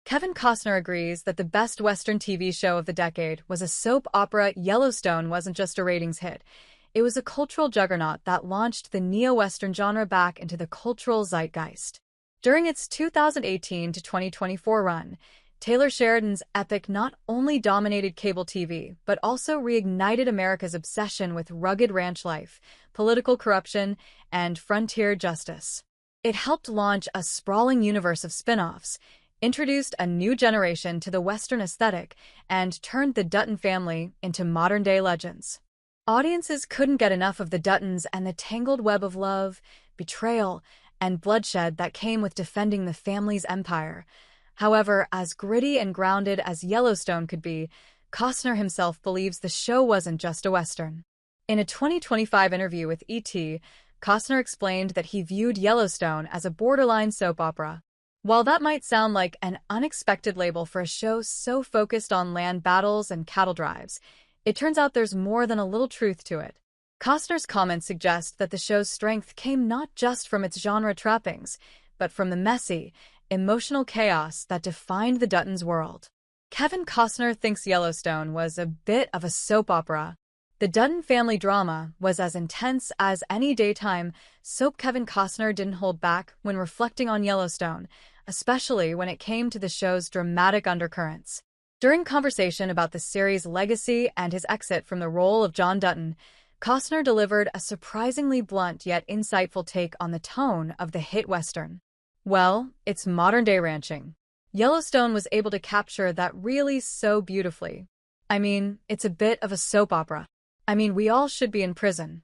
Kevin Costner agrees that the best Western TV show of the decade was a soap opera. Yellowstone wasn't just a ratings hit. It was a cultural juggernaut that launched the neo-Western genre back into the cultural zeitgeist. During its 2018 to 2024 run, Taylor Sheridan's epic not only dominated cable TV, but also reignited America's obsession with rugged ranch life, political corruption, and frontier justice. It helped launch a sprawling universe of spin-offs, introduced a new generation to the Western aesthetic, and turned the Dutton family into modern-day legends. Audiences couldn't get enough of the Duttons and the tangled web of love, betrayal, and bloodshed that came with defending the family's empire. However, as gritty and grounded as Yellowstone could be, Costner himself believes the show wasn't just a Western. In a 2025 interview with ET, Costner explained that he viewed Yellowstone as a borderline soap opera. While that might sound like an unexpected label for a show so focused on land battles and cattle drives, it turns out there's more than a little truth to it. Costner's comments suggest that the show's strength came not just from its genre trappings, but from the messy, emotional chaos that defined the Duttons' world. Kevin Costner thinks Yellowstone was a bit of a soap opera. The Dutton family drama was as intense as any daytime soap. Kevin Costner didn't hold back when reflecting on Yellowstone, especially when it came to the show's dramatic undercurrents. During conversation about the series' legacy and his exit from the role of John Dutton, Costner delivered a surprisingly blunt yet insightful take on the tone of the hit Western. Well, it's modern-day ranching. Yellowstone was able to capture that really so beautifully. I mean, it's a bit of a soap opera. I mean, we all should be in prison.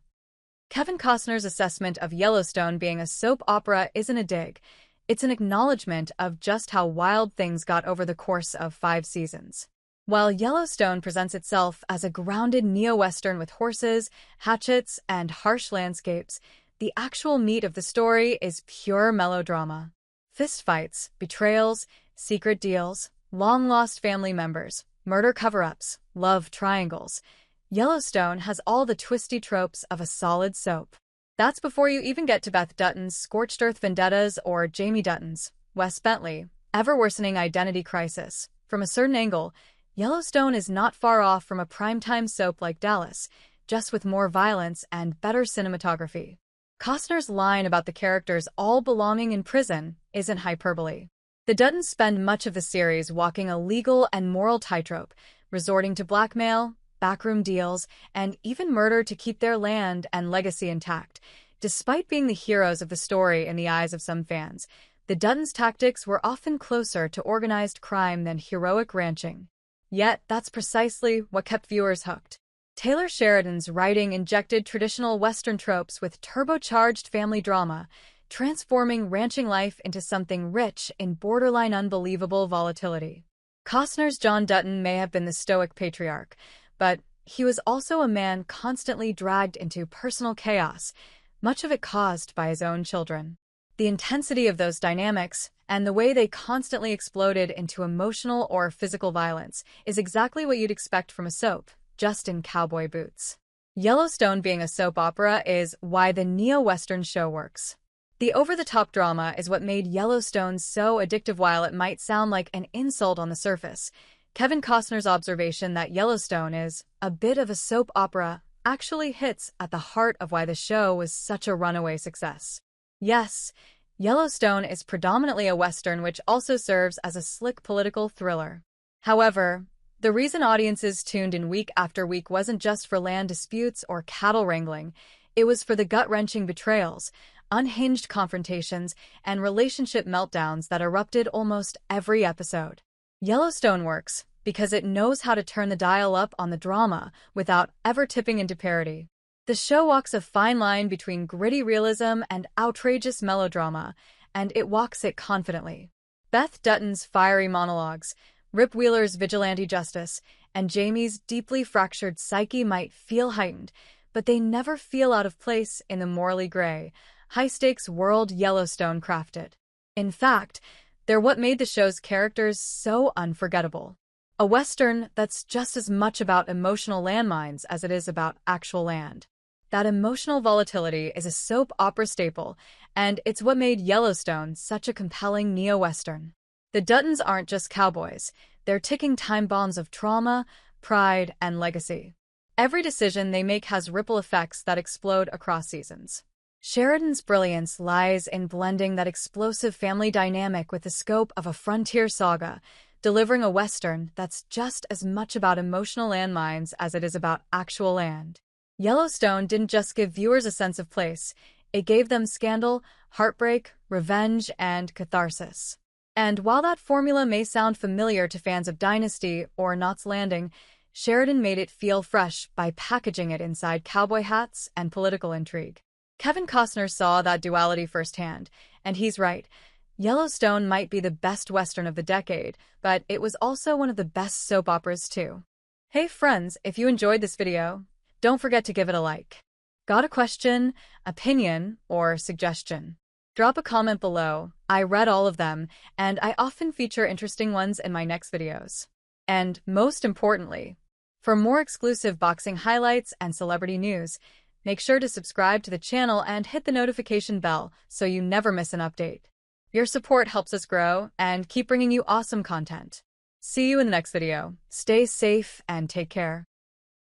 Kevin Costner's assessment of Yellowstone being a soap opera isn't a dig. It's an acknowledgement of just how wild things got over the course of 5 seasons. While Yellowstone presents itself as a grounded neo-Western with horses, hatchets, and harsh landscapes, the actual meat of the story is pure melodrama. Fistfights, betrayals, secret deals, long-lost family members, murder cover-ups, love triangles. Yellowstone has all the twisty tropes of a solid soap. That's before you even get to Beth Dutton's scorched earth vendettas or Jamie Dutton's, Wes Bentley, ever-worsening identity crisis. From a certain angle, Yellowstone is not far off from a primetime soap like Dallas, just with more violence and better cinematography. Costner's line about the characters all belonging in prison isn't hyperbole. The Duttons spend much of the series walking a legal and moral tightrope, resorting to blackmail, backroom deals, and even murder to keep their land and legacy intact. Despite being the heroes of the story in the eyes of some fans, the Duttons' tactics were often closer to organized crime than heroic ranching. Yet, that's precisely what kept viewers hooked. Taylor Sheridan's writing injected traditional Western tropes with turbocharged family drama, transforming ranching life into something rich in borderline unbelievable volatility. Costner's John Dutton may have been the stoic patriarch, but he was also a man constantly dragged into personal chaos, much of it caused by his own children. The intensity of those dynamics, and the way they constantly exploded into emotional or physical violence, is exactly what you'd expect from a soap, just in cowboy boots. Yellowstone being a soap opera is why the neo-Western show works. The over-the-top drama is what made Yellowstone so addictive. While it might sound like an insult on the surface, Kevin Costner's observation that Yellowstone is a bit of a soap opera actually hits at the heart of why the show was such a runaway success. Yes, Yellowstone is predominantly a Western, which also serves as a slick political thriller. However, the reason audiences tuned in week after week wasn't just for land disputes or cattle wrangling. It was for the gut-wrenching betrayals, unhinged confrontations, and relationship meltdowns that erupted almost every episode. Yellowstone works because it knows how to turn the dial up on the drama without ever tipping into parody. The show walks a fine line between gritty realism and outrageous melodrama, and it walks it confidently. Beth Dutton's fiery monologues, Rip Wheeler's vigilante justice, and Jamie's deeply fractured psyche might feel heightened, but they never feel out of place in the morally gray, high-stakes world Yellowstone crafted. In fact, they're what made the show's characters so unforgettable. A Western that's just as much about emotional landmines as it is about actual land. That emotional volatility is a soap opera staple, and it's what made Yellowstone such a compelling neo-Western. The Duttons aren't just cowboys. They're ticking time bombs of trauma, pride, and legacy. Every decision they make has ripple effects that explode across seasons. Sheridan's brilliance lies in blending that explosive family dynamic with the scope of a frontier saga, delivering a Western that's just as much about emotional landmines as it is about actual land. Yellowstone didn't just give viewers a sense of place, it gave them scandal, heartbreak, revenge, and catharsis. And while that formula may sound familiar to fans of Dynasty or Knots Landing, Sheridan made it feel fresh by packaging it inside cowboy hats and political intrigue. Kevin Costner saw that duality firsthand, and he's right. Yellowstone might be the best Western of the decade, but it was also one of the best soap operas too. Hey friends, if you enjoyed this video, don't forget to give it a like. Got a question, opinion, or suggestion? Drop a comment below. I read all of them, and I often feature interesting ones in my next videos. And most importantly, for more exclusive boxing highlights and celebrity news, make sure to subscribe to the channel and hit the notification bell so you never miss an update. Your support helps us grow and keep bringing you awesome content. See you in the next video. Stay safe and take care.